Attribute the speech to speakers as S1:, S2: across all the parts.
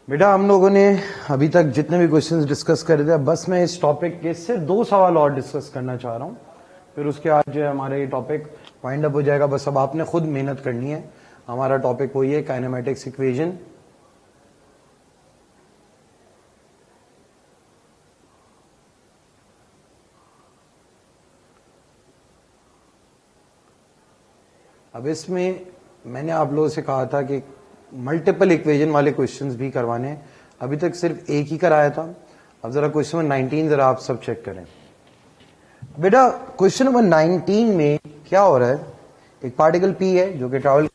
S1: बेटा हम लोगों ने अभी तक जितने भी क्वेश्चंस डिस्कस करे थे, बस मैं इस टॉपिक के सिर्फ 2 सवाल और डिस्कस करना चाह रहा हूं, फिर उसके बाद जो है हमारा ये टॉपिक वाइंड अप हो जाएगा। बस अब आपने खुद मेहनत करनी है। हमारा टॉपिक वही है, काइनेमेटिक्स इक्वेशन। अब इसमें मैंने आप लोगों से कहा था कि मल्टीपल इक्वेशन वाले क्वेश्चंस भी करवाने हैं। अभी तक सिर्फ एक ही कराया था। अब जरा क्वेश्चन नंबर 19 जरा आप सब चेक करें। बेटा क्वेश्चन नंबर 19 में क्या हो रहा है, एक पार्टिकल P है जो कि travel,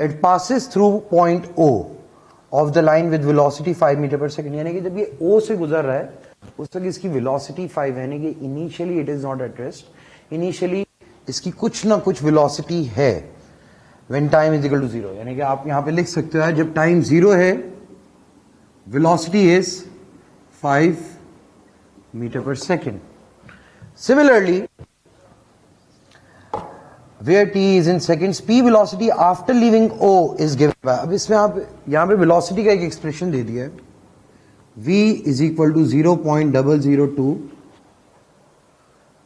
S1: it passes through point O of the line with velocity 5 metre पर सेकंड। यानी कि जब ये O से गुजर रहा है उस तक इसकी वेलोसिटी 5 है, यानी कि initially it is not at rest, initially इसकी कुछ ना कुछ वेलोसिटी है when time is equal to 0। यानी कि आप यहां पे लिख सकते हो जब टाइम 0 है वेलोसिटी इज 5 मीटर पर second. Similarly where t is in seconds, p velocity after leaving O is given by, अब इसमें आप यहां पे वेलोसिटी का एक एक्सप्रेशन दे दिया है, v is equal to 0.002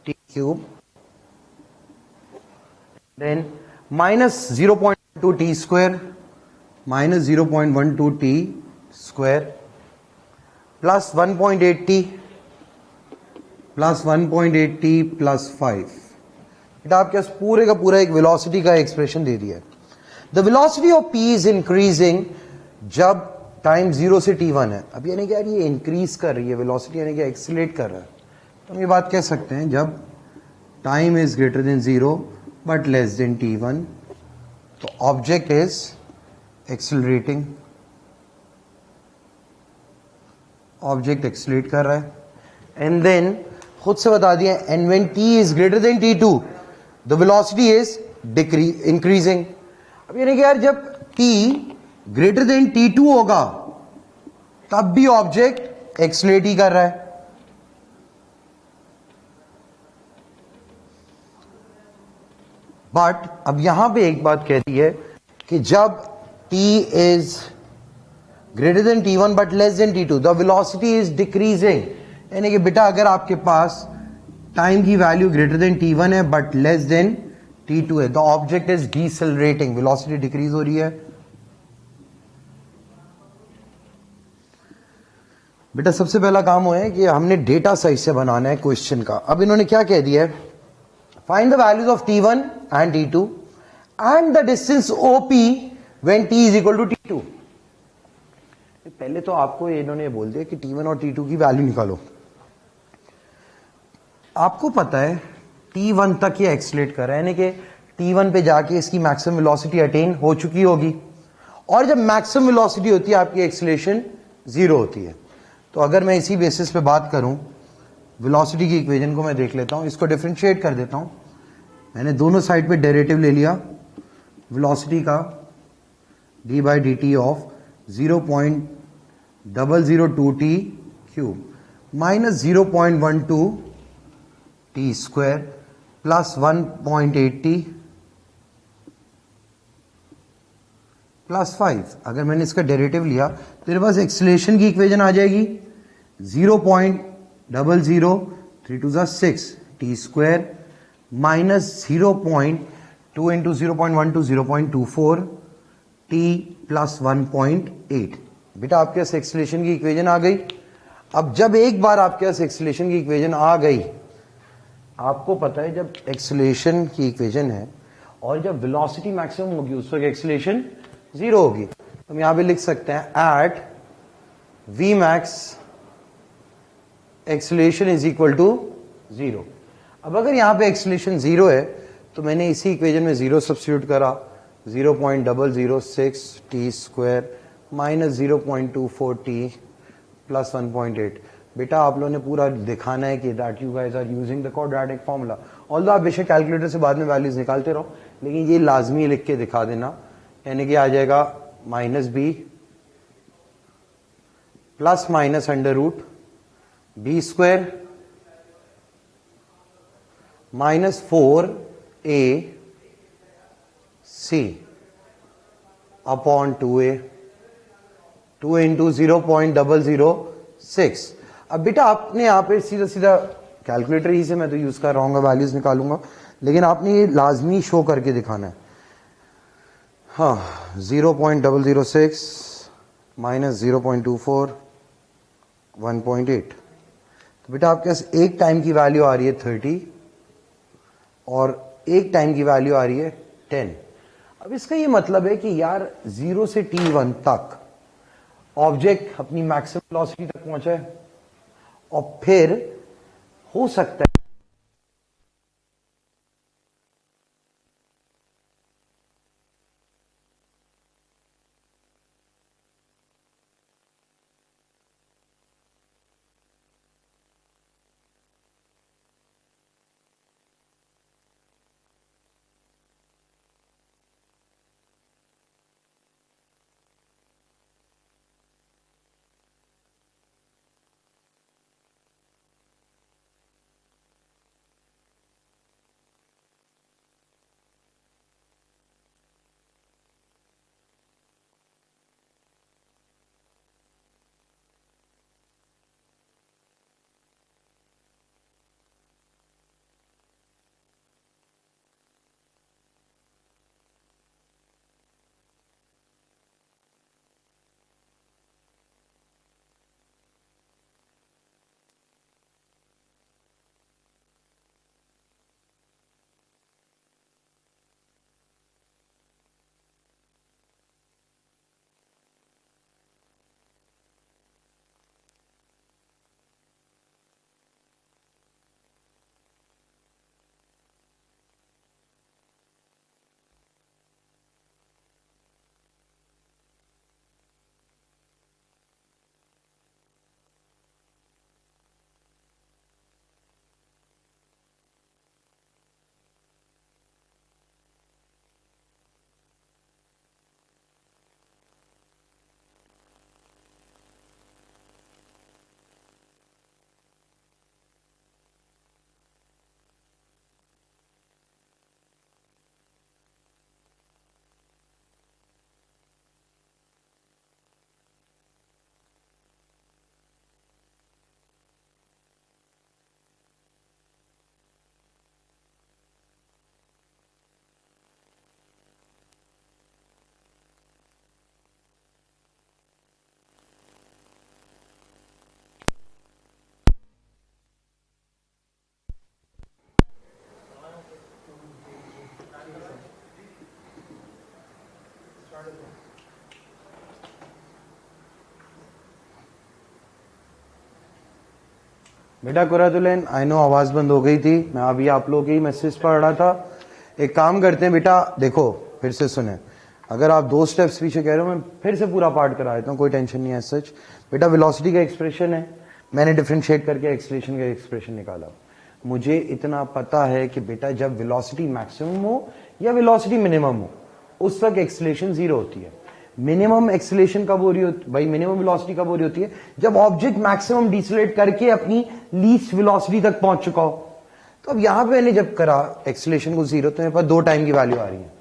S1: t cube then minus 0.2 t square minus 0.12 t square plus 1.8 t plus 1.8 t plus 5। बेटा आपके पास पूरे का पूरा एक वेलोसिटी का एक्सप्रेशन दे दिया है। The velocity of p is increasing जब टाइम 0 से t1 है। अब यानी कि यार ये इंक्रीज कर रही है वेलोसिटी, यानी कि एक्सीलरेट कर रहा है। तो हम ये बात कह सकते हैं जब time is greater then 0 but less then t1 तो object is accelerating, object accelerate कर रहा है। एंड देन खुद से बता दिया, and when t is greater then t2 the velocity is increasing. अब यानी कि यार जब t ग्रेटर देन t2 होगा तब भी ऑब्जेक्ट एक्सीलरेट ही कर रहा है। बट अब यहां पे एक बात कहती है कि जब t is greater than t1 but less than t2 the velocity is decreasing. यानी कि बेटा अगर आपके पास टाइम की वैल्यू ग्रेटर देन t1 है बट लेस देन t2 है, the object is decelerating, velocity decrease हो रही है। बेटा सबसे पहला काम हुआ है कि हमने डेटा सही से बनाना है क्वेश्चन का। अब इन्होंने क्या कह दिया है, find the values of t1 and t2 and the distance OP when t is equal to t2। पहले तो आपको इन्होंने बोल दिया कि t1 और t2 की वैल्यू निकालो। आपको पता है t1 तक ये एक्सीलरेट कर रहा है, यानी कि t1 पे जाके इसकी मैक्सिमम वेलोसिटी अटेन हो चुकी होगी, और जब मैक्सिमम वेलोसिटी होती है आपकी एक्सीलरेशन 0 होती है। तो अगर मैं इसी बेसिस पे बात करूं, वेलोसिटी की इक्वेशन को मैं देख लेता हूं, इसको डिफरेंशिएट कर देता हूं। मैंने दोनों साइड पे डेरिवेटिव ले लिया वेलोसिटी का, d by D T of 0.002 t cube minus 0.12 t square plus 1.8 t plus 5। अगर मैंने इसका डेरिवेटिव लिया तो मेरे पास एक्सीलरेशन की इक्वेशन आ जाएगी 0.003 to 6 t square minus 0.2 into 0.12 0.24 t plus 1.8। बेटा आपके पास एक्सीलरेशन की इक्वेशन आ गई। अब जब एक बार आपके पास एक्सीलरेशन की इक्वेशन आ गई, आपको पता है जब एक्सीलरेशन की इक्वेशन है और जब वेलोसिटी मैक्सिमम होगी उस वक्त एक्सीलरेशन 0 होगी। तो हम यहां पे लिख सकते हैं at v max acceleration is equal to 0। अब अगर यहां पे एक्सीलरेशन 0 है तो मैंने इसी इक्वेशन में 0 सब्स्टिट्यूट करा, 0.006 t square minus 0.24 t plus 1.8। बेटा आप लोगों ने पूरा दिखाना है कि that you guys are using the quadratic formula. Although आप बेशक कैलकुलेटर से बाद में वैल्यूज निकालते रहो, लेकिन ये लाजमी लिख के दिखा देना। यानी कि आ जाएगा minus B plus minus under root B square minus 4ac upon 2a 2 into 0.006। अब बेटा आपने यहाँ पे सीधा सीधा कैलकुलेटर ही से मैं तो यूज कर रहा हूँ, वैल्यूज निकालूंगा, लेकिन आपने ये लाजमी शो करके दिखाना है। हाँ, 0.006 माइनस 0.24 1.8। तो बेटा आपके पास एक टाइम की वैल्यू आ रही है 30 और एक टाइम की वैल्यू आ रही है 10। अब इसका ये मतलब है कि यार 0 से t1 तक ऑब्जेक्ट अपनी मैक्सिमम वेलोसिटी तक पहुंचा है और फिर हो सकता है बेटा कुरातुलैन, आई नो आवाज बंद हो गई थी, मैं अभी आप लोगों की मैसेज पढ़ रहा था। एक काम करते हैं बेटा, देखो फिर से सुने, अगर आप 2 स्टेप्स पीछे कह रहे हो मैं फिर से पूरा पार्ट करा देता हूँ, कोई टेंशन नहीं है सच। बेटा वेलोसिटी का एक्सप्रेशन है, मैंने डिफरेंशिएट करके एक्सेलरेशन का एक्सप्रेशन निकाला। मुझे इतना पता है कि बेटा जब वेलोसिटी मैक्सिमम हो या वेलोसिटी मिनिमम हो उस वक्त एक्सेलरेशन 0 होती है। मिनिमम एक्सेलरेशन कब हो रही होती भाई, मिनिमम वेलोसिटी कब हो रही होती है? जब ऑब्जेक्ट मैक्सिमम डिसलेट करके अपनी लीस्ट वेलोसिटी तक पहुंच चुका हो। तो अब यहां पे मैंने जब करा एक्सेलरेशन को 0, तो मेरे पास 2 टाइम की वैल्यू आ रही है,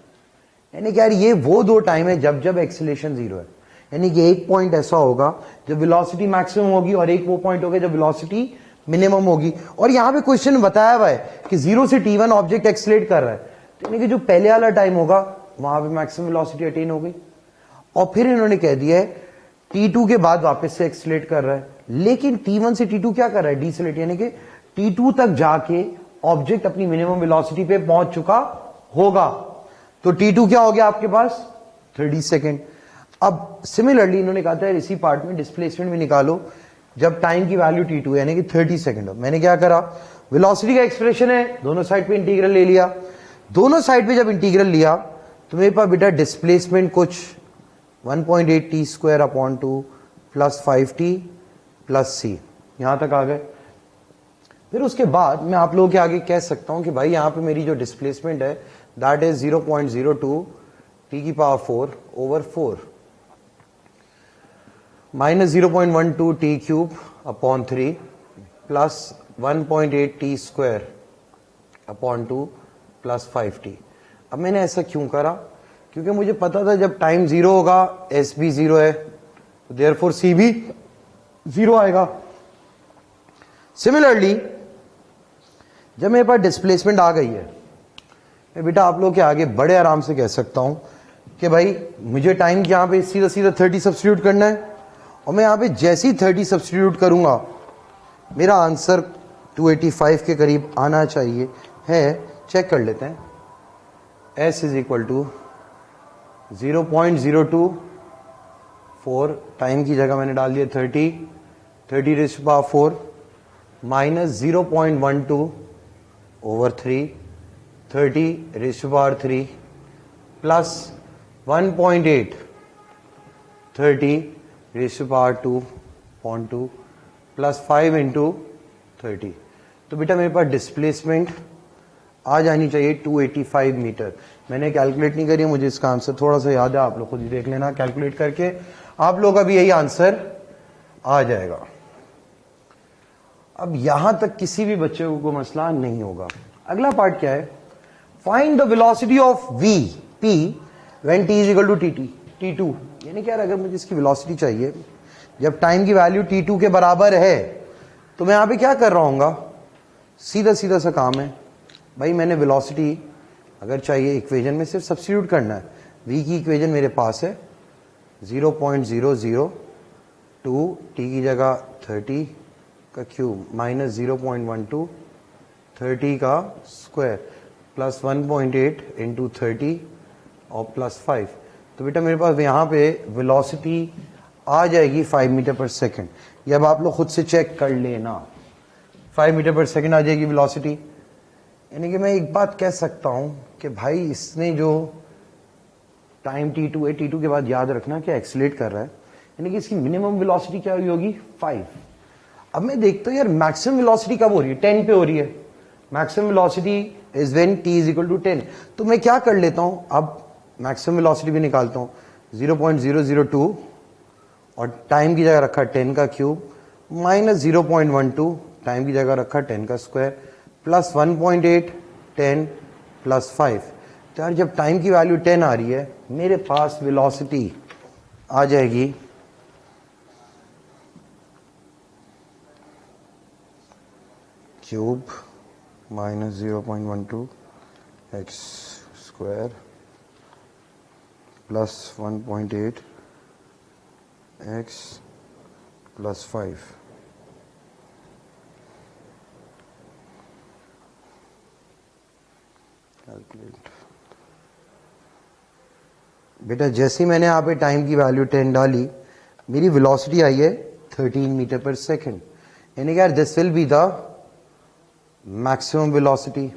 S1: यानी कि यार ये वो 2 टाइम है जब जब एक्सेलरेशन 0 है। यानी कि एक पॉइंट ऐसा होगा जब वेलोसिटी मैक्सिमम होगी और एक वो पॉइंट होगा जब वेलोसिटी मिनिमम होगी। और यहां पे क्वेश्चन बताया हुआ है कि 0 से t1 ऑब्जेक्ट एक्सेलरेट कर रहा है, तो यानी कि जो पहले वाला टाइम होगा वहां पे मैक्सिमम वेलोसिटी अटेन हो गई। और फिर इन्होंने कह दिया है t2 के बाद वापस से एक्सेलरेट कर रहा है, लेकिन t1 से t2 क्या कर रहा है? डिसेलेरेट, यानी कि t2 तक जाके ऑब्जेक्ट अपनी मिनिमम वेलोसिटी पे पहुंच चुका होगा। तो t2 क्या हो गया आपके पास? 30 सेकेंड। अब सिमिलरली इन्होंने कहा था इसी पार्ट में डिस्प्लेसमेंट भी निकालो जब टाइम की वैल्यू t2 यानी कि 30 सेकेंड हो। मैंने क्या करा, वेलोसिटी का एक्सप्रेशन है, दोनों साइड पे इंटीग्रल ले लिया। दोनों साइड पे जब इंटीग्रल लिया तो मेरे पास बेटा डिस्प्लेसमेंट कुछ 1.8 t square upon 2 plus 5t plus c, यहां तक आ गए। फिर उसके बाद मैं आप लोगों के आगे कह सकता हूं कि भाई यहां पे मेरी जो डिस्प्लेसमेंट है दैट इज 0.02 t की power 4 over 4 minus 0.12 t cube upon 3 plus 1.8 t square upon 2 plus 5t। अब मैंने ऐसा क्यों करा? क्योंकि मुझे पता था जब टाइम 0 होगा एस भी 0 है, तो देयरफॉर सी भी 0 आएगा। सिमिलरली जब मेरे पास डिस्प्लेसमेंट आ गई है, मैं बेटा आप लोग के आगे बड़े आराम से कह सकता हूं कि भाई मुझे टाइम यहां पे सीधा सीधा 30 सब्स्टिट्यूट करना है, और मैं यहां पे जैसे ही 30 सब्स्टिट्यूट करूंगा मेरा आंसर 285 के करीब आना चाहिए है। चेक कर लेते हैं। S is equal to 0.024, time की जगह मैंने डाल दिया 30 raise to power 4 minus 0.12 over 3, 30 raise to power 3 plus 1.8, 30 raise to power 2.2 plus 5 into 30। तो बेटा मेरे पास डिस्प्लेसमेंट आ जानी चाहिए 285 मीटर। मैंने कैलकुलेट नहीं करी, मुझे इसका आंसर थोड़ा सा याद है, आप लोग खुद ही देख लेना कैलकुलेट करके, आप लोग का भी यही आंसर आ जाएगा। अब यहां तक किसी भी बच्चे को मसला नहीं होगा। अगला पार्ट क्या है? Find the velocity of V P when T is equal to T2। यानी क्या, अगर मुझे इसकी वेलोसिटी चाहिए जब टाइम की वैल्यू T2 के बराबर है, तो मैं यहां पे क्या कर रहा हूंगा? सीधा सीधा सा काम है भाई, मैंने वेलोसिटी अगर चाहिए इक्वेशन में सिर्फ सब्स्टिट्यूट करना है। v की इक्वेशन मेरे पास है 0.002, t की जगह 30 का क्यूब माइनस 0.12, 30 का स्क्वायर प्लस 1.8 इंटू 30 और प्लस 5। तो बेटा मेरे पास यहाँ पे वेलोसिटी आ जाएगी 5 मीटर पर सेकेंड। ये अब आप लोग खुद से चेक कर लेना, 5 मीटर पर सेकेंड आ जाएगी वेलोसिटी। यानी कि मैं एक बात कह सकता हूं कि भाई इसने जो टाइम T2 है, T2 के बाद याद रखना कि एक्सीलरेट कर रहा है, यानी कि इसकी मिनिमम वेलोसिटी क्या हुई होगी? 5। अब मैं देखता हूं यार मैक्सिमम वेलोसिटी कब हो रही है? 10 पे हो रही है। Maximum velocity is when t is equal to 10। तो मैं क्या कर लेता हूं, अब मैक्सिमम वेलोसिटी भी निकालता हूं 0.002 और टाइम की जगह रखा 10 का क्यूब माइनस 0.12, टाइम की जगह रखा 10 का स्क्वायर प्लस 1.8, 10 प्लस 5। तो यार जब टाइम की वैल्यू 10 आ रही है, मेरे पास वेलोसिटी आ जाएगी cube minus 0.12 x square plus 1.8 x plus 5। Calculate. बेटा जैसे ही मैंने यहाँ पे टाइम की वैल्यू 10 डाली, मेरी वेलोसिटी आई है 13 मीटर पर सेकेंड। यानी यार this will be the maximum velocity.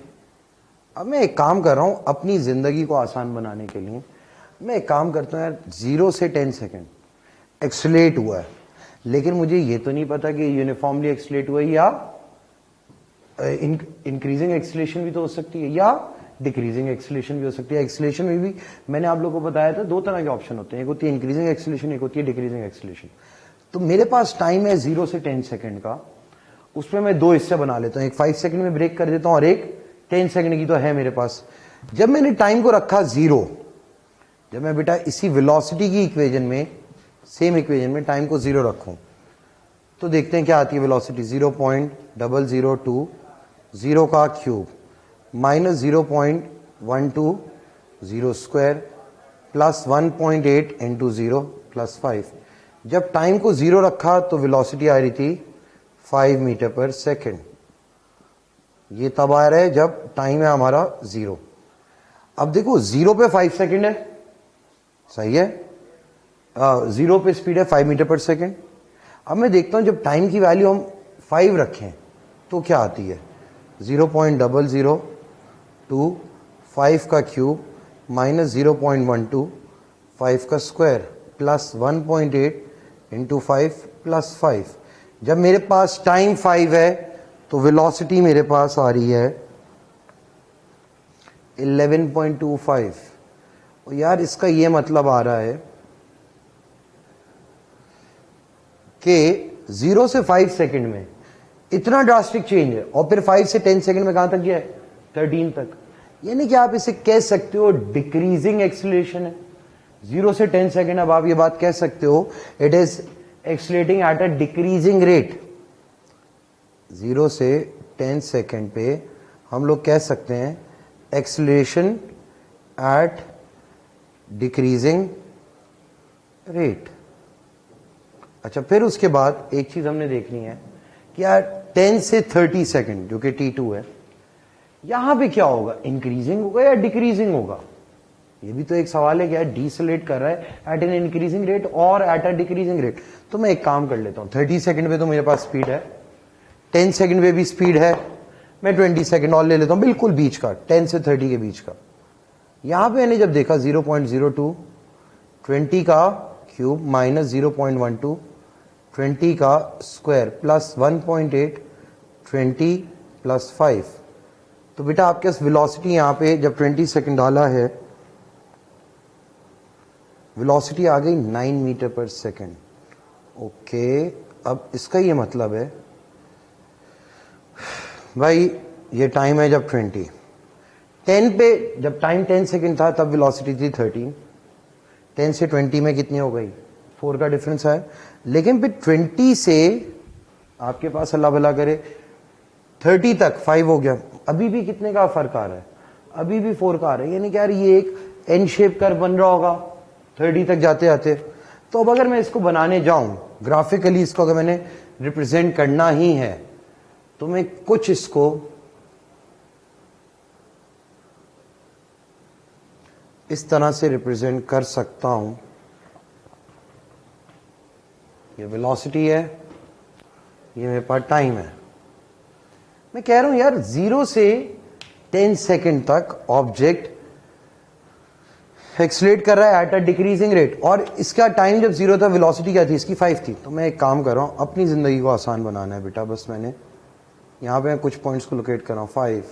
S1: अब मैं एक काम कर रहा हूं अपनी जिंदगी को आसान बनाने के लिए, मैं एक काम करता हूं यार 0 से 10 सेकेंड एक्सीलरेट हुआ है, लेकिन मुझे ये तो नहीं पता कि यूनिफॉर्मली एक्सीलरेट हुआ है या इंक्रीजिंग एक्सीलरेशन भी तो हो सकती है या डिक्रीजिंग एक्सीलरेशन भी हो सकती है। एक्सीलरेशन में भी मैंने आप लोगों को बताया था 2 तरह के ऑप्शन होते हैं, एक होती है इंक्रीजिंग एक्सीलरेशन, एक होती है डिक्रीजिंग एक्सीलरेशन। तो मेरे पास टाइम है 0 से 10 सेकेंड का, उसमें मैं 2 हिस्से बना लेता हूं, एक 5 सेकेंड में ब्रेक कर देता हूं और एक 10 सेकेंड की तो है मेरे पास। जब मैंने टाइम को रखा 0, जब मैं बेटा इसी वेलोसिटी की इक्वेशन में, सेम इक्वेशन में टाइम को 0 रखूं, तो देखते हैं क्या आती है वेलोसिटी। 0.002, 0 का cube minus 0.12, 0 square plus 1.8 into 0 plus 5। जब टाइम को 0 रखा तो वेलोसिटी आ रही थी 5 मीटर पर सेकेंड। ये तब आ रहा है जब टाइम है हमारा 0। अब देखो 0 पे 5 सेकेंड है, सही है, 0 पे स्पीड है 5 मीटर पर सेकेंड। अब मैं देखता हूं जब टाइम की वैल्यू हम 5 रखें तो क्या आती है? 0.002, 5 का क्यूब माइनस 0.12, 5 का स्क्वायर प्लस 1.8 इंटू 5 प्लस 5। जब मेरे पास टाइम 5 है तो वेलोसिटी मेरे पास आ रही है 11.25। और यार इसका ये मतलब आ रहा है कि 0 से 5 सेकंड में इतना ड्रास्टिक चेंज है, और फिर 5 से 10 सेकंड में कहां तक गया है? 13 तक। यानी कि आप इसे कह सकते हो डिक्रीजिंग एक्सीलरेशन है। 0 से 10 सेकेंड, अब आप ये बात कह सकते हो it is accelerating eight a decreasing rate. 0 से 10 सेकेंड पे हम लोग कह सकते हैं एक्सलेशन एट डिक्रीजिंग रेट। अच्छा, फिर उसके बाद एक चीज हमने देखनी है कि यार 10 से 30 सेकेंड जो कि T2 है, यहां पे क्या होगा, इंक्रीजिंग होगा या डिक्रीजिंग होगा? ये भी तो एक सवाल है कि यार डीसलेट कर रहा है एट एन इंक्रीजिंग रेट और एट अ डिक्रीजिंग रेट। तो मैं एक काम कर लेता हूं, 30 सेकंड पे तो मेरे पास स्पीड है, 10 सेकंड पे भी स्पीड है, मैं 20 सेकंड और ले लेता हूं, बिल्कुल बीच का, 10 से 30 के बीच का। यहां पे मैंने जब देखा 0.02, 20 का क्यूब माइनस 0.12, 20 का स्क्वायर प्लस 1.8, 20 प्लस 5। तो बेटा आपके पास वेलोसिटी यहां पे जब 20 सेकंड डाला है, वेलोसिटी आ गई 9 मीटर पर सेकंड। ओके, अब इसका ये मतलब है भाई ये टाइम है जब 10 पे, जब टाइम 10 सेकंड था तब वेलोसिटी थी 13, 10 से 20 में कितनी हो गई, 4 का डिफरेंस है। लेकिन फिर 20 से आपके पास अल्लाह भला करे 30 तक 5 हो गया, अभी भी कितने का फर्क आ रहा है, अभी भी 4 का आ रहा है। यानी कि यार ये एक एन शेप कर्व बन रहा होगा 30 तक जाते जाते। तो अब अगर मैं इसको बनाने जाऊं ग्राफिकली, इसको अगर मैंने रिप्रेजेंट करना ही है तो मैं कुछ इसको इस तरह से रिप्रेजेंट कर सकता हूं। ये वेलोसिटी है, ये मेरे पास टाइम है। मैं कह रहा हूं यार 0 से 10 सेकंड तक ऑब्जेक्ट एक्सलेट कर रहा है एट अ डिक्रीजिंग रेट, और इसका टाइम जब 0 था वेलोसिटी क्या थी, इसकी 5 थी। तो मैं एक काम कर रहा हूं, अपनी जिंदगी को आसान बनाना है बेटा, बस मैंने यहां पे कुछ पॉइंट्स को लोकेट कर रहा हूं, 5,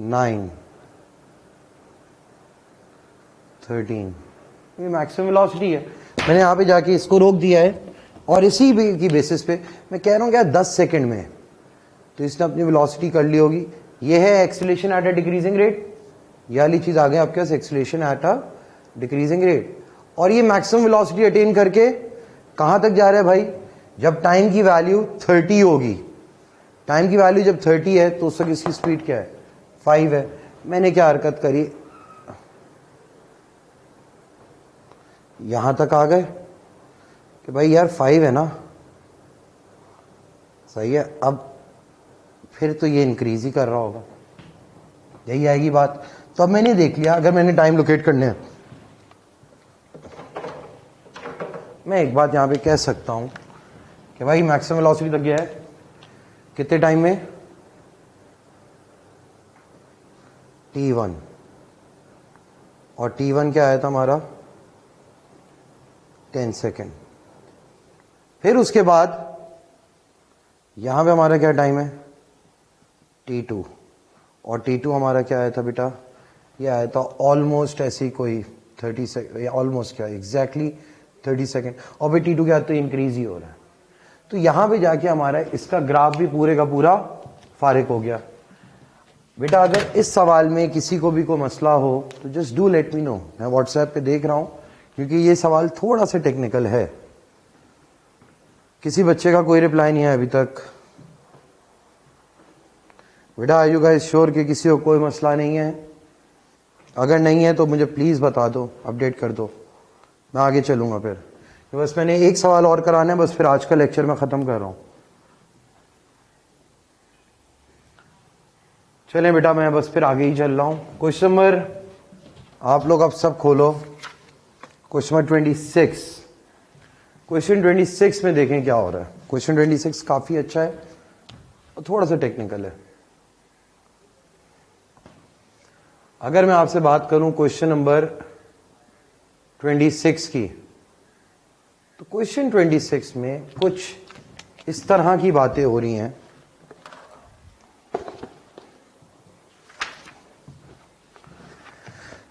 S1: 9, 13, ये मैक्सिमम वेलोसिटी है। मैंने यहां पे जाके इसको रोक दिया है, और इसी की बेसिस पे मैं कह रहा हूं क्या 10 सेकंड में तो इसने अपनी वेलोसिटी कर ली होगी। ये है acceleration at a decreasing rate, ये वाली चीज आ गई आपके पास, acceleration at a decreasing rate. और ये मैक्सिमम वेलोसिटी अटेन करके कहां तक जा रहा है भाई, जब टाइम की वैल्यू 30 होगी। टाइम की वैल्यू जब 30 है तो उस वक्त इसकी स्पीड क्या है, 5 है। मैंने क्या हरकत करी, यहां तक आ गए कि भाई यार 5 है ना, सही है। अब फिर तो ये इंक्रीज ही कर रहा होगा, यही आएगी बात। तो अब मैंने देख लिया, अगर मैंने टाइम लोकेट करने हैं, मैं एक बात यहां पे कह सकता हूं कि भाई मैक्सिमम वेलोसिटी तक गया है कितने टाइम में, T1, और T1 क्या आया था हमारा 10 सेकेंड। फिर उसके बाद यहां पे हमारा क्या टाइम है T2, और T2 हमारा क्या आया था बेटा, ये आया था ऑलमोस्ट ऐसी कोई 30 सेकेंड, ऑलमोस्ट क्या एग्जैक्टली 30 सेकेंड। और फिर T2 क्या तो इंक्रीज ही हो रहा है। तो यहां पे जाके हमारा इसका ग्राफ भी पूरे का पूरा फारिग हो गया। बेटा अगर इस सवाल में किसी को भी कोई मसला हो तो just do let me know, मैं व्हाट्सएप पे देख रहा हूं, क्योंकि ये सवाल थोड़ा सा टेक्निकल है। किसी बच्चे का कोई रिप्लाई नहीं है अभी तक। बेटा आर यू गाइस श्योर कि किसी को कोई मसला नहीं है? अगर नहीं है तो मुझे प्लीज बता दो, अपडेट कर दो, मैं आगे चलूंगा। फिर बस मैंने एक सवाल और कराना है, बस फिर आज का लेक्चर मैं खत्म कर रहा हूं। चलें बेटा, मैं बस फिर आगे ही चल रहा हूं। क्वेश्चन नंबर आप लोग अब सब खोलो, क्वेश्चन नंबर 26। क्वेश्चन 26 में देखें क्या हो रहा है। क्वेश्चन 26 काफी अच्छा है और थोड़ा सा टेक्निकल है। अगर मैं आपसे बात करूं क्वेश्चन नंबर 26 की, तो क्वेश्चन 26 में कुछ इस तरह की बातें हो रही हैं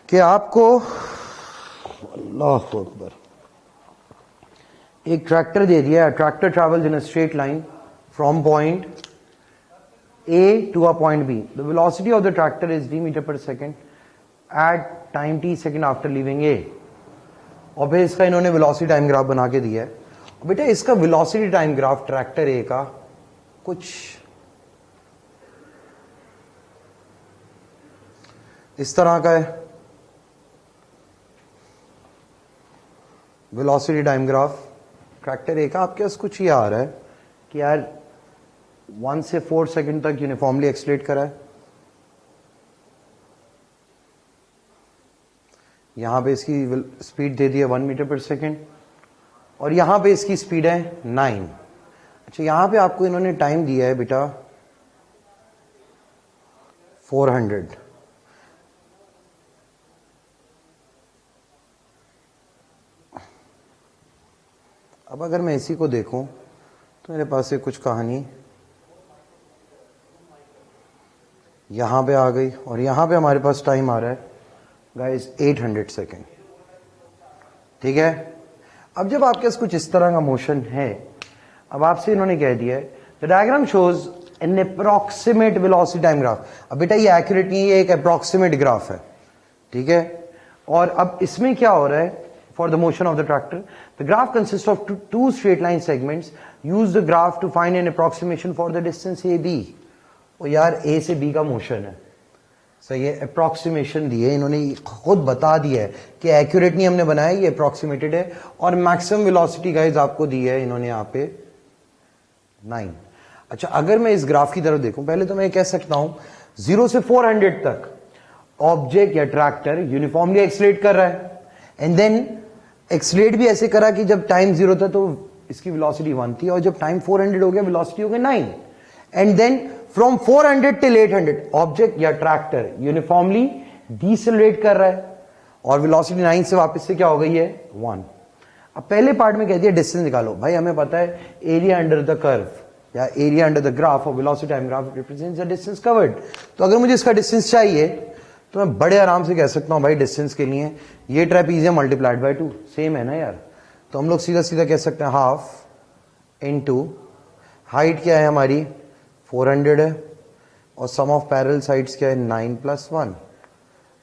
S1: कि आपको, अल्लाह अकबर, एक ट्रैक्टर दे दिया है। Tractor travels in a straight line from point A to a point B. The velocity of the tractor is d meter per second. At time t second after leaving A, और फिर इसका इन्होंने velocity time graph बना के दिया है। और बेटा इसका वेलोसिटी टाइम ग्राफ ट्रैक्टर ए का कुछ इस तरह का है। वेलोसिटी टाइम ग्राफ ट्रैक्टर ए का आपके पास कुछ ये आ रहा है कि यार 1 से 4 सेकंड तक यूनिफॉर्मली एक्सलेट करा है। यहां पे इसकी स्पीड दे दी है 1 मीटर पर सेकेंड, और यहां पे इसकी स्पीड है 9। अच्छा, यहां पे आपको इन्होंने टाइम दिया है बेटा 400। अब अगर मैं इसी को देखूं तो मेरे पास से कुछ कहानी यहां पे आ गई, और यहां पे हमारे पास टाइम आ रहा है गाइस 800 सेकेंड। ठीक है, अब जब आपके पास कुछ इस तरह का मोशन है, अब आपसे इन्होंने कह दिया है the diagram shows N approximate velocity time graph. अब बेटा ये एक्यूरेट नहीं है, ये एक अप्रॉक्सीमेट ग्राफ है। ठीक है, और अब इसमें क्या हो रहा है, for the motion of the tractor, the graph consists of two straight line segments. Use the graph to find an approximation for the distance AB. और यार A से B का मोशन है, सही है, अप्रोक्सीमेशन दिए इन्होंने, खुद बता दिया है कि एक्यूरेट नहीं हमने बनाया, ये अप्रोक्सीमेटेड है, और मैक्सिमम वेलोसिटी गाइस आपको दी है इन्होंने यहाँ पे 9। अच्छा, अगर मैं इस ग्राफ की तरफ देखूं, पहले तो मैं कह सकता हूं 0 से 400 तक ऑब्जेक्ट या ट्रैक्टर यूनिफॉर्मली एक्सलेट कर रहा है, एंड देन एक्सलेट भी ऐसे करा कि जब टाइम 0 था तो इसकी वेलोसिटी 1 थी, और जब टाइम 400 हो गया वेलोसिटी हो गई 9, and then from 400 till 800 object या ट्रैक्टर यूनिफॉर्मली डीसेलरेट कर रहा है, और वेलोसिटी 9 से वापस से क्या हो गई है 1। अब पहले पार्ट में कह दिया डिस्टेंस निकालो, भाई हमें पता है एरिया अंडर द कर्व या एरिया अंडर द ग्राफ और velocity time graph represents the distance covered. तो अगर मुझे इसका डिस्टेंस चाहिए तो मैं बड़े आराम से कह सकता हूं भाई डिस्टेंस के लिए ये ट्रेपीजियम मल्टीप्लाइड बाय 2, सेम है ना यार। तो हम लोग सीधा सीधा कह सकते हैं हाफ इनटू हाइट क्या है हमारी 400 है, और सम ऑफ पैरेलल साइड्स क्या है 9 + 1,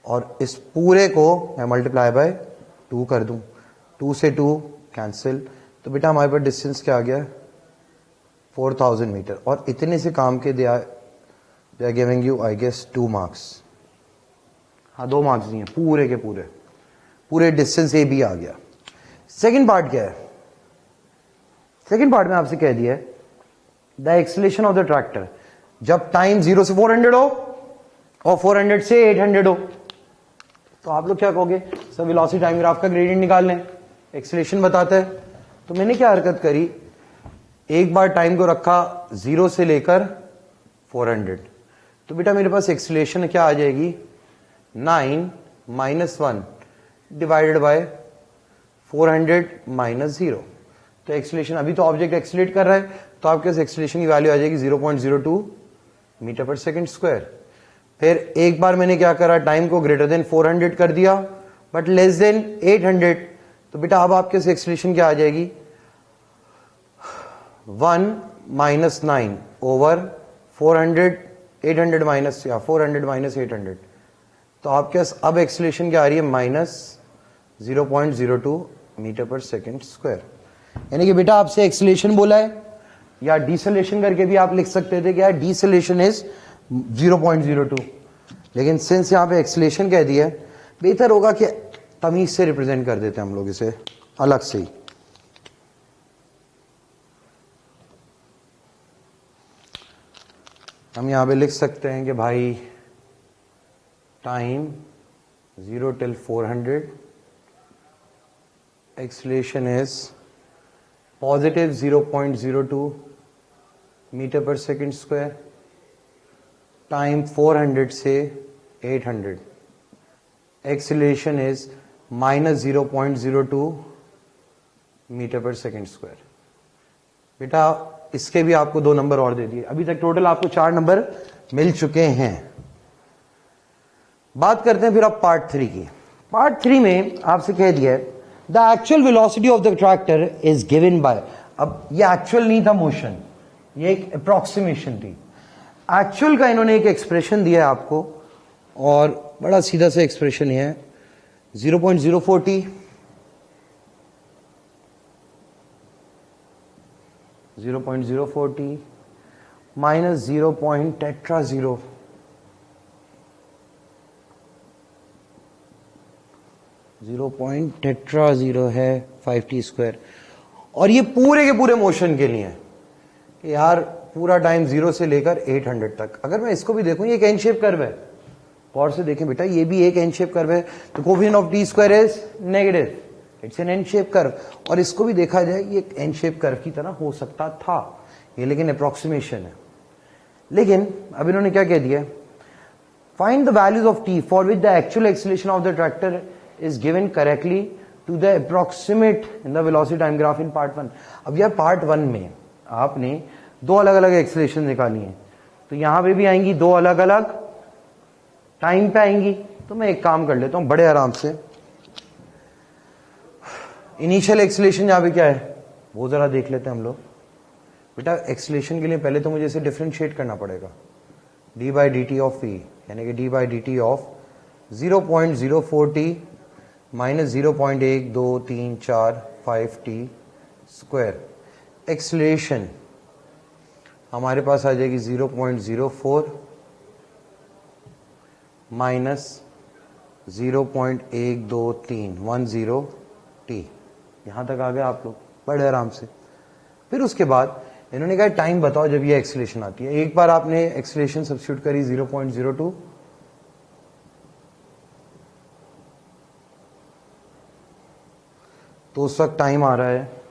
S1: और इस पूरे को मैं मल्टीप्लाई बाय 2 कर दूं, 2 से 2 कैंसिल, तो बेटा हमारे पास डिस्टेंस क्या आ गया 4000 मीटर। और इतने से काम के they are giving you I guess 2 marks. हाँ, 2 मार्क्स दिए पूरे के पूरे डिस्टेंस ए बी आ गया। सेकंड पार्ट क्या है, सेकंड पार्ट में आपसे कह दिया है the acceleration of the tractor जब टाइम 0 से 400 हो और 400 से 800 हो, तो आप लोग क्या कहोगे, सर वेलोसिटी टाइम ग्राफ का ग्रेडियंट निकाल लें, एक्सेलरेशन बताता है। तो मैंने क्या हरकत करी, एक बार टाइम को रखा 0 से लेकर 400, तो बेटा मेरे पास एक्सेलरेशन क्या आ जाएगी 9 - 1 डिवाइडेड बाय 400 - 0। तो एक्सेलरेशन, अभी तो ऑब्जेक्ट एक्सेलरेट कर रहा है, तो आपके पास एक्सेलरेशन की वैल्यू आ जाएगी 0.02 मीटर पर सेकेंड स्क्वायर। फिर एक बार मैंने क्या करा, टाइम को ग्रेटर देन 400 कर दिया बट लेस देन 800, तो बेटा अब आपके पास एक्सेलरेशन क्या आ जाएगी 1 - 9 ओवर 400 800 माइनस या 400 - 800, तो आपके पास अब एक्सेलरेशन क्या आ रही है -0.02 मीटर पर सेकेंड स्क्वायर। यानी कि बेटा आपसे एक्सेलरेशन बोला है, या डिसेलेशन करके भी आप लिख सकते थे कि यार डिसेलेशन इज 0.02, लेकिन सिंस यहां पे एक्सेलरेशन कह दिया है, बेहतर होगा कि तमीज से रिप्रेजेंट कर देते हम लोग इसे अलग से ही। हम यहां पे लिख सकते हैं कि भाई time 0 till 400, acceleration is positive 0.02 metre पर सेकेंड स्क्वायर, टाइम 400 से 800, एक्सेलरेशन इज -0.02 मीटर पर सेकेंड स्क्वायर। बेटा इसके भी आपको 2 नंबर और दे दिए, अभी तक टोटल आपको 4 नंबर मिल चुके हैं। बात करते हैं फिर अब पार्ट 3 की। पार्ट 3 में आपसे कह दिया है the actual velocity of the tractor is given by, अब ये एक्चुअल नहीं था मोशन, ये एक अप्रोक्सीमेशन थी। एक्चुअल का इन्होंने एक एक्सप्रेशन दिया है आपको, और बड़ा सीधा सा एक्सप्रेशन है 0.04t माइनस 0.tetra0 0.tetra0 है 5t²। और ये पूरे के पूरे मोशन के लिए है कि यार पूरा टाइम 0 से लेकर 800 तक। अगर मैं इसको भी देखूं, ये एक एन शेप कर्व है, गौर से देखें बेटा, ये भी एक एन शेप कर्व है, तो coefficient of t² is negative, it's an N shape curve. और इसको भी देखा जाए, ये एक एन शेप कर्व की तरह हो सकता था ये, लेकिन अप्रोक्सीमेशन है। लेकिन अब इन्होंने क्या कह दिया, find the values of t for which the actual acceleration of the tractor is given correctly to the approximate in the velocity time graph in part 1। अब यार पार्ट 1 में आपने दो अलग अलग एक्सीलरेशन निकाली हैं, तो यहां पे भी आएंगी दो अलग अलग टाइम पे आएंगी। तो मैं एक काम कर लेता हूं बड़े आराम से, इनिशियल एक्सीलरेशन यहां पे क्या है वो जरा देख लेते हैं हम लोग। बेटा एक्सीलरेशन के लिए पहले तो मुझे इसे डिफरेंशिएट करना पड़ेगा, d/dt ऑफ v, यानी कि d/dt of 0.04t minus 0.12345t²। Acceleration हमारे पास आ जाएगी 0.04 माइनस 0.12310t। यहां तक आ गए आप लोग बड़े आराम से। फिर उसके बाद इन्होंने कहा टाइम बताओ जब ये एक्सीलरेशन आती है। एक बार आपने एक्सीलरेशन सब्स्टिट्यूट करी 0.02, तो उस वक्त टाइम आ रहा है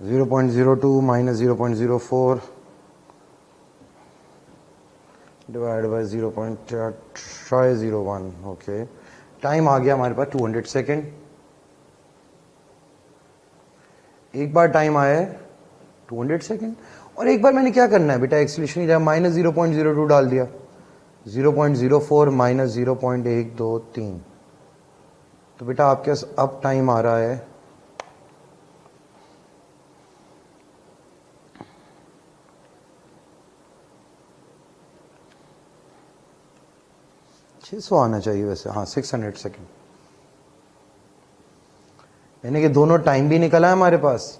S1: 0.02 minus 0.04 divide by 0.301। Okay, time आ गया हमारे पास 200 सेकेंड। एक बार टाइम आया है 200 सेकेंड, और एक बार मैंने क्या करना है बेटा, एक्सीलरेशन जब माइनस 0.02 डाल दिया, 0.04 माइनस 0.123, तो बेटा आपके पास अब टाइम आ रहा है 600 आना चाहिए वैसे, हाँ 600 सेकेंड, यानी कि दोनों टाइम भी निकला है हमारे पास।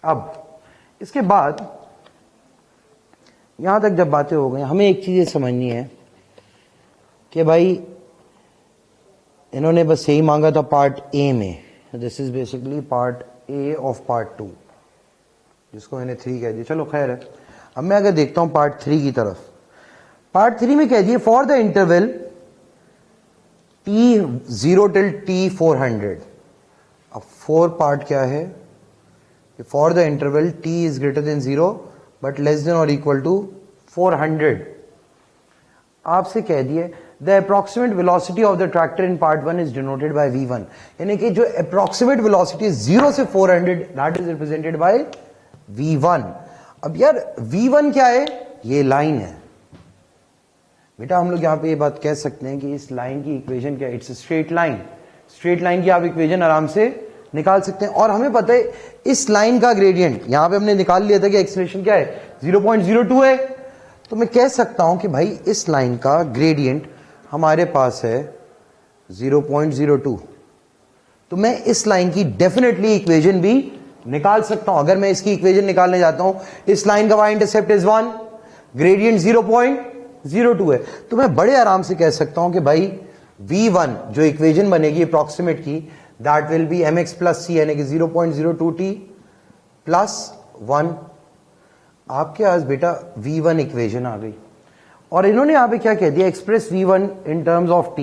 S1: अब इसके बाद यहां तक जब बातें हो गई, हमें एक चीज समझनी है कि भाई इन्होंने बस यही मांगा था पार्ट ए में, this is basically part A of part 2, जिसको मैंने 3 कह दिया। चलो खैर है, अब मैं अगर देखता हूं पार्ट 3 की तरफ, पार्ट 3 में कह दिए for the interval t0 till t400। अब 4 पार्ट क्या है, for the interval t is greater then 0 but less than और इक्वल टू 400। आपसे कह दिए the approximate velocity of the tractor in part 1 is denoted by v1, यानी कि जो अप्रोक्सीमेट वेलोसिटी 0 से 400 that is represented by v1। अब यार v1 क्या है, ये लाइन है बेटा। हम लोग यहां पे ये बात कह सकते हैं कि इस लाइन की इक्वेशन क्या है, it's straight line. Straight line की आप इक्वेशन आराम से निकाल सकते हैं। और हमें पता है इस लाइन का ग्रेडियंट, यहां पे हमने निकाल लिया था कि एक्सीलरेशन क्या है 0.02 है, तो मैं कह सकता हूं कि भाई इस लाइन का ग्रेडियंट हमारे पास है 0.02, तो मैं इस लाइन की डेफिनेटली इक्वेशन भी निकाल सकता हूं। अगर मैं इसकी इक्वेशन निकालने जाता हूं, इस लाइन का y इंटरसेप्ट इज 1, ग्रेडियंट 0.02 है, तो मैं बड़े आराम से कह सकता हूं कि भाई v1 जो इक्वेशन बनेगी अप्रोक्सीमेट की, that will be mx plus c, यानी कि 0.02t प्लस 1। आपके पास बेटा v1 इक्वेशन आ गई। और इन्होंने यहां पे क्या कह दिया, express v1 in terms of t,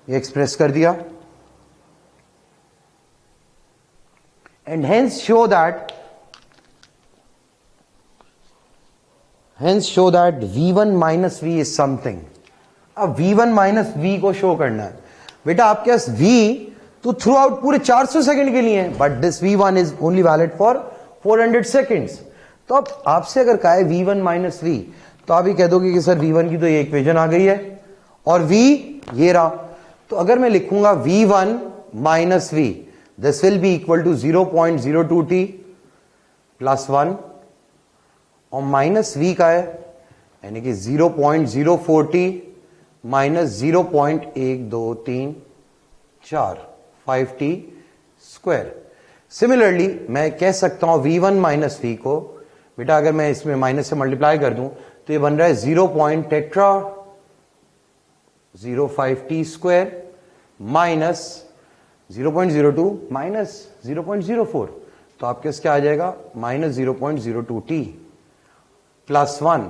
S1: ये एक्सप्रेस कर दिया। And hence show that v1 minus v is something. अब v1 माइनस v को शो करना है बेटा, आपके पास v तो थ्रू आउट पूरे 400 सेकंड के लिए है, but this v1 is only valid for 400 seconds. तो अब आपसे अगर कहा है v1 माइनस v, तो आप ही कह दोगे कि सर v1 की तो ये इक्वेशन आ गई है और v ये रहा। तो अगर मैं लिखूंगा v1 minus v, this will be equal to 0.02t plus 1, और माइनस v का है यानी कि 0.04t minus 0.1234 5t square. Similarly मैं कह सकता हूं v1 माइनस v को, बेटा अगर मैं इसमें माइनस से मल्टीप्लाई कर दूं तो ये बन रहा है 0.05t स्क्वायर माइनस 0.02 माइनस 0.04, तो आपके क्या आ जाएगा minus 0.02t plus 1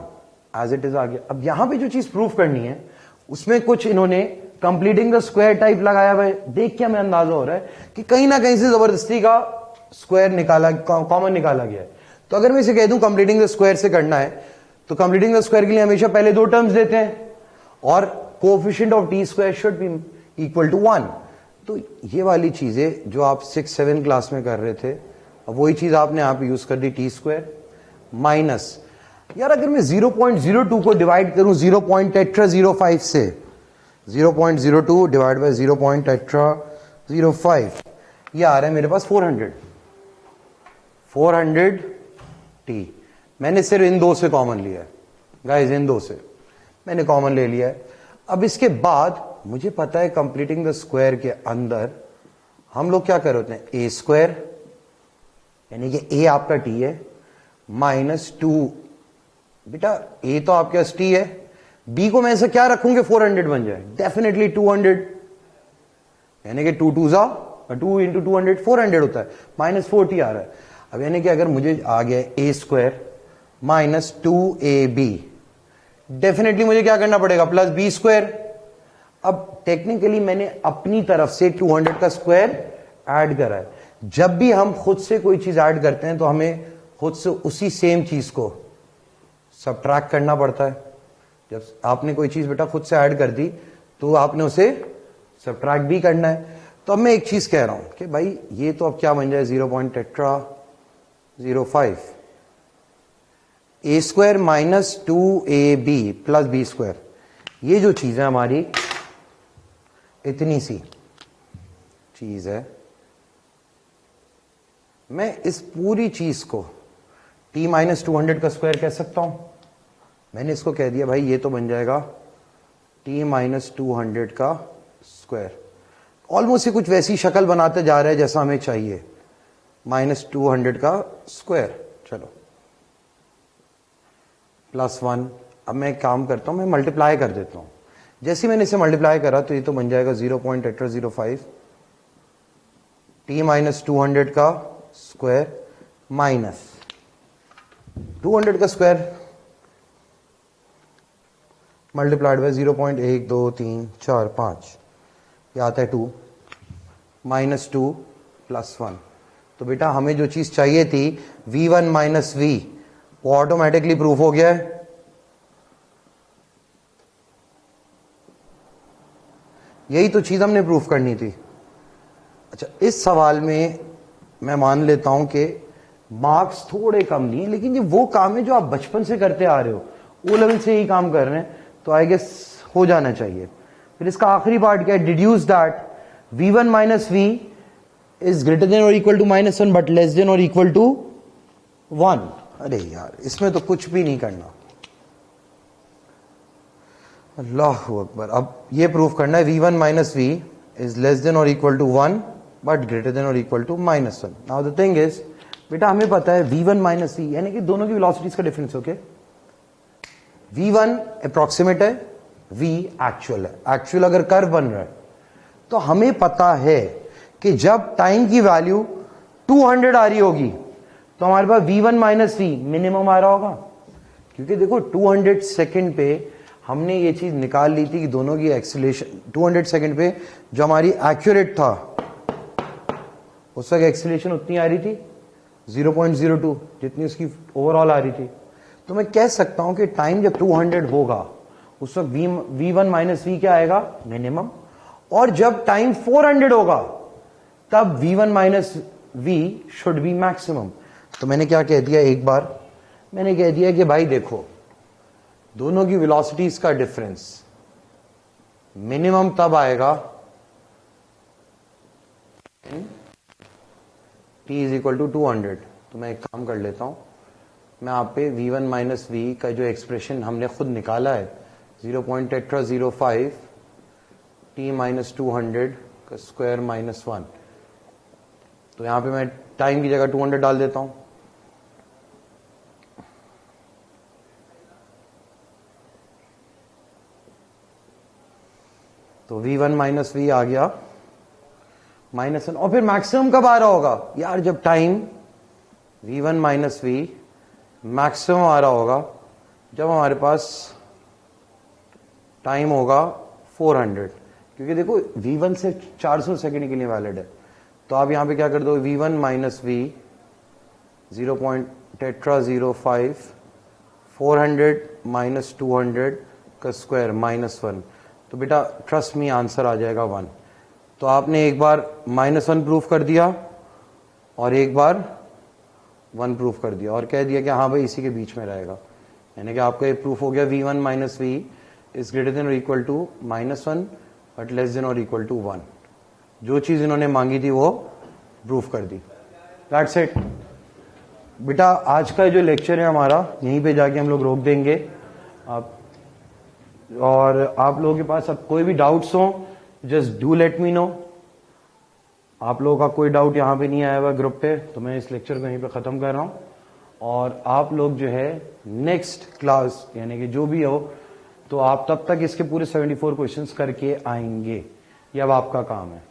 S1: as it is आ गया। अब यहां पे जो चीज प्रूफ करनी है उसमें कुछ इन्होंने कंप्लीटिंग द स्क्वायर टाइप लगाया हुआ है। देख के हमें अंदाजा हो रहा है कि कहीं ना कहीं से जबरदस्ती का स्क्वायर निकाला, कॉमन निकाला गया है। तो अगर मैं इसे कह दूं कंप्लीटिंग द स्क्वायर से करना है तो कंप्लीटिंग द स्क्वायर के लिए हमेशा पहले दो टर्म्स देते हैं और coefficient of T square should be equal to 1। तो ये वाली चीजें जो आप 6-7 क्लास में कर रहे थे, अब वही चीज आपने यहां पे यूज कर दी, टी स्क्वायर माइनस, यार अगर मैं 0.02 को डिवाइड करूं 0.05 से, 0.02 डिवाइड बाय 0.05, ये आ रहा है मेरे पास 400 टी। मैंने सिर्फ इन दो से कॉमन लिया है गाइस, इन दो से मैंने कॉमन ले लिया है। अब इसके बाद मुझे पता है कंप्लीटिंग द स्क्वायर के अंदर हम लोग क्या कर होते हैं, ए स्क्वायर यानी कि ए आपका टी है माइनस 2, बेटा ए तो आपके पास टी है, बी को मैं ऐसे क्या रखूंगे 400 बन जाए, डेफिनेटली 200 यानी कि 2 2 इंटू 200 400 होता है, माइनस 40 आ रहा है। अब यानी कि अगर मुझे आ गया ए स्क्वायर माइनस 2ab, डेफिनेटली मुझे क्या करना पड़ेगा प्लस बी स्क्वायर। अब टेक्निकली मैंने अपनी तरफ से 200 का स्क्वायर ऐड करा है। जब भी हम खुद से कोई चीज ऐड करते हैं तो हमें खुद से उसी सेम चीज को सबट्रैक्ट करना पड़ता है। जब आपने कोई चीज बेटा खुद से ऐड कर दी तो आपने उसे सबट्रैक्ट भी करना है। तो अब मैं एक चीज कह रहा हूं कि भाई ये तो अब क्या बन जाए 0.05 A square minus 2ab plus B square, ये जो चीज है हमारी इतनी सी चीज है, मैं इस पूरी चीज को t माइनस 200 का स्क्वायर कह सकता हूं। मैंने इसको कह दिया भाई ये तो बन जाएगा t माइनस 200 का स्क्वायर। ऑलमोस्ट ये कुछ वैसी शक्ल बनाते जा रहा है जैसा हमें चाहिए, माइनस 200 का स्क्वायर। चलो प्लस 1, अब मैं एक काम करता हूं, मैं मल्टीप्लाई कर देता हूं। जैसे मैंने इसे मल्टीप्लाई करा तो ये तो बन जाएगा 0.805 t माइनस 200 का स्क्वायर माइनस 200 का स्क्वायर मल्टीप्लाइड बाय 0.1234 ये आता है 2 माइनस 2 प्लस 1। तो बेटा हमें जो चीज चाहिए थी v1 माइनस v, वो ऑटोमेटिकली प्रूफ हो गया है। यही तो चीज हमने प्रूफ करनी थी। अच्छा, इस सवाल में मैं मान लेता हूं कि मार्क्स थोड़े कम नहीं है, लेकिन ये वो काम है जो आप बचपन से करते आ रहे हो, ओ लेवल से ही काम कर रहे हैं, तो आई गेस हो जाना चाहिए। फिर इसका आखिरी पार्ट क्या है, deduce that v1 minus v is greater than और equal to minus 1 but less than और इक्वल टू 1। अरे यार इसमें तो कुछ भी नहीं करना, अल्लाह अकबर। अब ये प्रूफ करना है v1 minus v is less than और equal to 1 but greater than और equal to minus 1। Now the thing is बेटा हमें पता है v1 माइनस v यानी कि दोनों की वेलोसिटीज का डिफरेंस। ओके, v1 अप्रोक्सीमेट है, v एक्चुअल है। एक्चुअल अगर कर्व बन रहा है तो हमें पता है कि जब टाइम की वैल्यू 200 आ रही होगी तो हमारे पास v1 माइनस v मिनिमम आ रहा होगा, क्योंकि देखो 200 सेकंड पे हमने ये चीज निकाल ली थी कि दोनों की एक्सीलरेशन 200 सेकंड पे जो हमारी एक्यूरेट था उस वक्त एक्सीलरेशन उतनी आ रही थी 0.02 जितनी उसकी ओवरऑल आ रही थी। तो मैं कह सकता हूं कि टाइम जब 200 होगा उस वक्त v1 माइनस v क्या आएगा, मिनिमम। और जब टाइम 400 होगा तब v1 minus v should be maximum. तो मैंने क्या कह दिया, एक बार मैंने कह दिया कि भाई देखो दोनों की वेलोसिटीज का डिफरेंस मिनिमम तब आएगा t इज इक्वल टू 200। तो मैं एक काम कर लेता हूं, मैं आप पे v1 माइनस वी का जो एक्सप्रेशन हमने खुद निकाला है 0.805 t माइनस 200 का स्क्वायर माइनस 1, तो यहां पे मैं टाइम की जगह 200 डाल देता हूं। तो v1 माइनस वी आ गया -1, और फिर मैक्सिमम कब आ रहा होगा यार, जब time v1 minus V maximum आ रहा होगा जब हमारे पास टाइम होगा 400, क्योंकि देखो v1 से 400 सेकंड के लिए वैलिड है। तो आप यहां पे क्या कर दो, v1 माइनस वी 0.805 400 माइनस 200 का स्क्वायर -1, तो बेटा ट्रस्ट मी आंसर आ जाएगा 1। तो आपने एक बार -1 प्रूफ कर दिया और एक बार 1 प्रूफ कर दिया और कह दिया कि हाँ भाई इसी के बीच में रहेगा, यानी कि आपका एक प्रूफ हो गया v1 minus V is greater than और equal to -1 but less than और इक्वल टू 1। जो चीज इन्होंने मांगी थी वो प्रूफ कर दी। दैट्स इट बेटा, आज का जो लेक्चर है हमारा यहीं पे जाके हम लोग रोक देंगे। और आप लोगों के पास अब कोई भी डाउट्स हो just do let me know. आप लोगों का कोई डाउट यहाँ पे नहीं आया हुआ ग्रुप पे, तो मैं इस लेक्चर को यहीं पे खत्म कर रहा हूँ। और आप लोग जो है नेक्स्ट क्लास यानी कि जो भी हो, तो आप तब तक इसके पूरे 74 क्वेश्चंस करके आएंगे, ये अब आपका काम है।